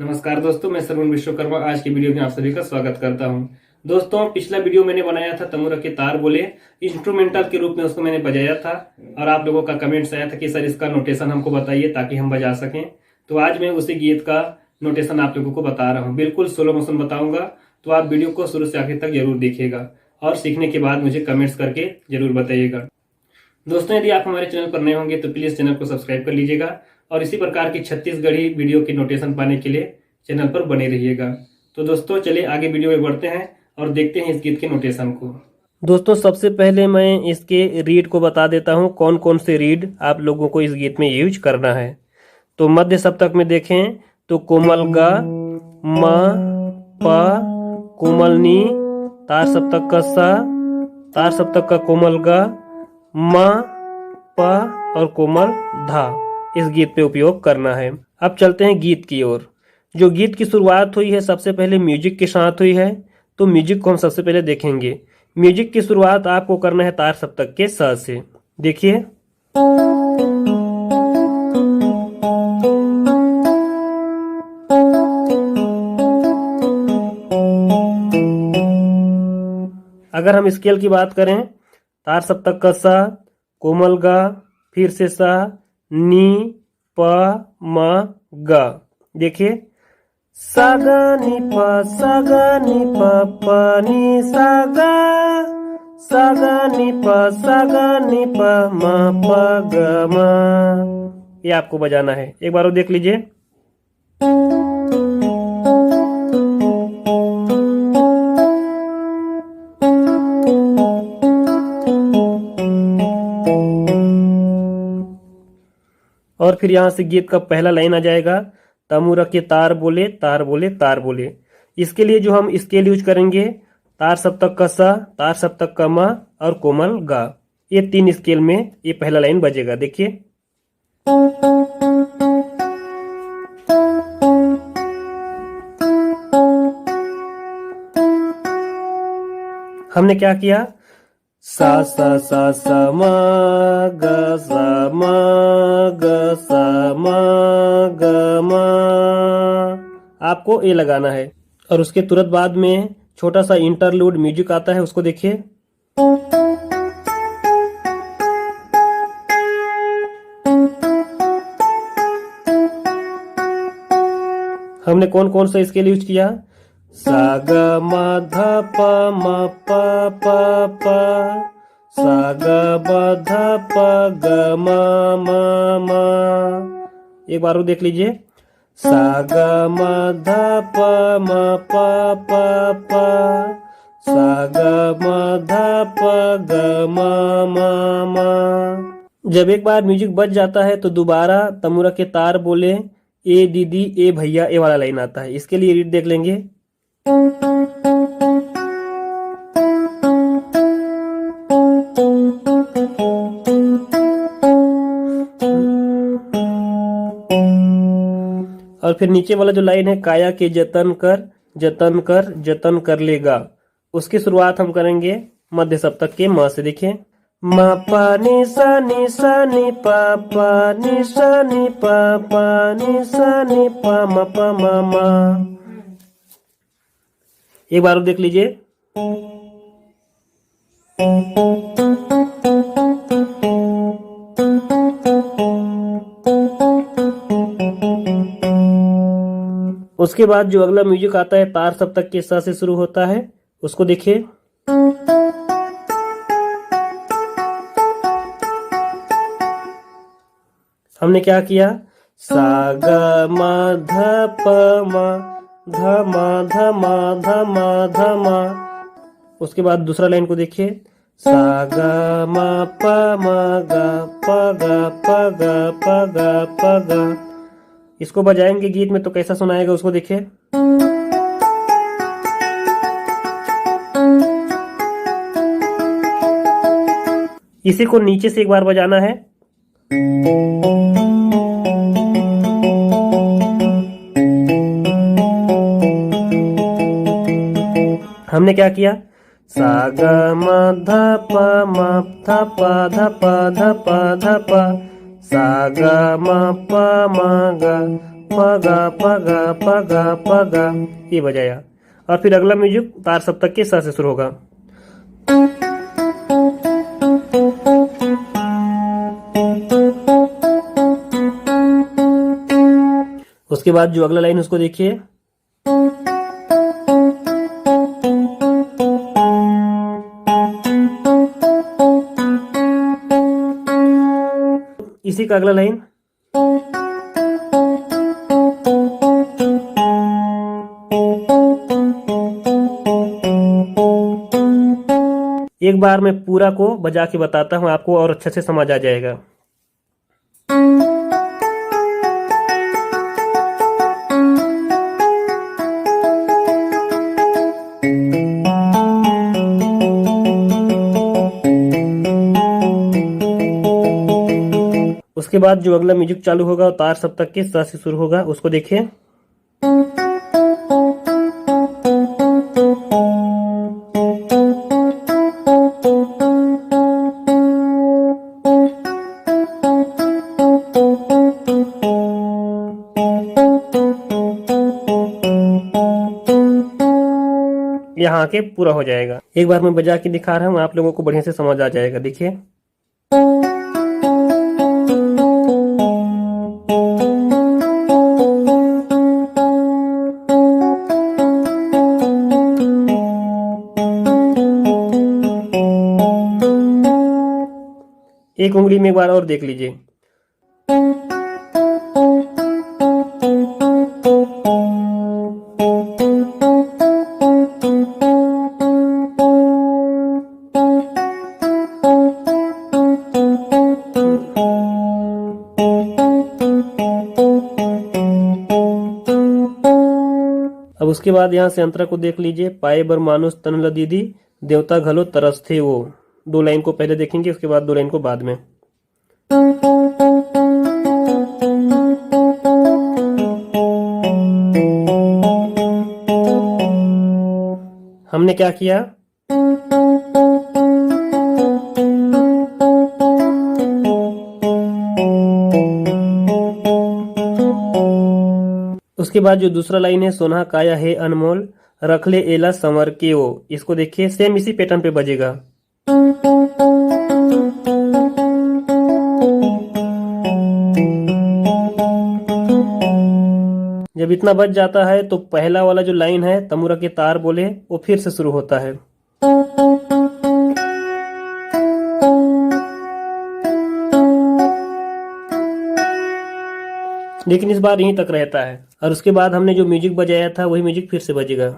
नमस्कार दोस्तों, मैं श्रवण विश्वकर्मा आज की वीडियो में आप सभी का स्वागत करता हूं। दोस्तों, पिछला वीडियो मैंने बनाया था तमूरा के तार बोले इंस्ट्रूमेंटल के रूप में उसको मैंने बजाया था और आप लोगों का कमेंट्स आया था कि सर इसका नोटेशन हमको बताइए ताकि हम बजा सकें। तो आज मैं उसी गीत का नोटेशन आप लोगों को बता रहा हूँ, बिल्कुल स्लो मोशन बताऊंगा। तो आप वीडियो को शुरू से आखिर तक जरूर देखिएगा और सीखने के बाद मुझे कमेंट्स करके जरूर बताइएगा। दोस्तों, यदि आप हमारे चैनल पर नए होंगे तो प्लीज चैनल को सब्सक्राइब कर लीजिएगा और इसी प्रकार की छत्तीसगढ़ी वीडियो के नोटेशन पाने के लिए चैनल पर बने रहिएगा। तो दोस्तों, चलिए आगे वीडियो में बढ़ते हैं और देखते हैं इस गीत के नोटेशन को। दोस्तों, सबसे पहले मैं इसके रीड को बता देता हूं, कौन कौन से रीड आप लोगों को इस गीत में यूज करना है। तो मध्य सप्तक में देखें तो कोमल ग, म, प, कोमल नी, तार सप्तक का सा, तार सप्तक का कोमल ग, म, प और कोमल धा इस गीत पे उपयोग करना है। अब चलते हैं गीत की ओर। जो गीत की शुरुआत हुई है सबसे पहले म्यूजिक के साथ हुई है, तो म्यूजिक को हम सबसे पहले देखेंगे। म्यूजिक की शुरुआत आपको करना है तार सप्तक के स से। देखिए, अगर हम स्केल की बात करें, तार सप्तक का सा, कोमल गा, फिर से सा, नी, प, म, ग। देखिए, सा गा नी प, सा गा नी प, प नी सा गा, सा गा नी प, सा गा नी प, म प ग म। ये आपको बजाना है, एक बार वो देख लीजिए। और फिर यहां से गीत का पहला लाइन आ जाएगा, तमूरा के तार बोले तार बोले तार बोले। इसके लिए जो हम स्केल यूज करेंगे, तार सप्तक का सा, तार सप्तक का म और कोमल गा, ये तीन स्केल में ये पहला लाइन बजेगा। देखिए, हमने क्या किया, सा सा सा सा म ग सा म ग सा म ग म। आपको ए लगाना है और उसके तुरंत बाद में छोटा सा इंटरलूड म्यूजिक आता है, उसको देखिए। हमने कौन कौन सा स्केल यूज किया, सा ग म ध प म प प प, सा ग ब ध प ग म म म। एक बार और देख लीजिए, सा ग म ध प म प प प, सा ग म ध प ग म म म। जब एक बार म्यूजिक बज जाता है तो दोबारा तमूरा के तार बोले ए दीदी ए भैया ए वाला लाइन आता है। इसके लिए रीड देख लेंगे। और फिर नीचे वाला जो लाइन है, काया के जतन कर जतन कर जतन कर लेगा, उसकी शुरुआत हम करेंगे मध्य सप्तक के म से। देखिए, म प नि सा नि सा नि प प नि सा नि प प नि सा नि प म प म म। एक बार और देख लीजिए। उसके बाद जो अगला म्यूजिक आता है तार सप्तक के सा से शुरू होता है, उसको देखिए। हमने क्या किया, सा ग म ध प म ध म ध म ध म ध म। उसके बाद दूसरा लाइन को देखिए, सा ग म प म ग प ग प ग प ग प ग। इसको बजाएंगे गीत में तो कैसा सुनाएगा, उसको देखिए। इसी को नीचे से एक बार बजाना है। हमने क्या किया, सा ग म ध प म ध प ध प ध प ध प, सा ग म प म ग पगा पगा पगा पगा, ये बजाया। और फिर अगला म्यूजिक तार सप्तक के सा से शुरू होगा। उसके बाद जो अगला लाइन उसको देखिए, इसी का अगला लाइन, एक बार मैं पूरा को बजा के बताता हूं, आपको और अच्छे से समझ आ जाएगा। उसके बाद जो अगला म्यूजिक चालू होगा तार सप्तक के सा से शुरू होगा, उसको देखिए। यहाँ के पूरा हो जाएगा। एक बार मैं बजा के दिखा रहा हूँ, आप लोगों को बढ़िया से समझ आ जाएगा। देखिए, एक उंगली में एक बार और देख लीजिए। अब उसके बाद यहाँ से अंतरा को देख लीजिए। पाए बर मानुस तन ल दीदी, देवता घलो तरस थे वो। दो लाइन को पहले देखेंगे, उसके बाद दो लाइन को बाद में। हमने क्या किया, उसके बाद जो दूसरा लाइन है, सोना काया है अनमोल, रख ले एला संवर के वो, इसको देखिए सेम इसी पैटर्न पे बजेगा। जब इतना बज जाता है तो पहला वाला जो लाइन है तमुरा के तार बोले, वो फिर से शुरू होता है। लेकिन इस बार यहीं तक रहता है, और उसके बाद हमने जो म्यूजिक बजाया था वही म्यूजिक फिर से बजेगा।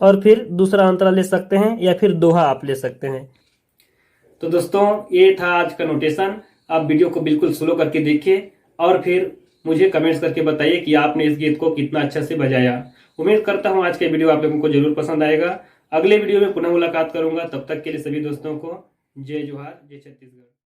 और फिर दूसरा अंतरा ले सकते हैं या फिर दोहा आप ले सकते हैं। तो दोस्तों ये था आज का नोटेशन। आप वीडियो को बिल्कुल स्लो करके देखिए और फिर मुझे कमेंट्स करके बताइए कि आपने इस गीत को कितना अच्छा से बजाया। उम्मीद करता हूं आज के वीडियो आप लोगों को जरूर पसंद आएगा। अगले वीडियो में पुनः मुलाकात करूंगा, तब तक के लिए सभी दोस्तों को जय जोहार, जय छत्तीसगढ़।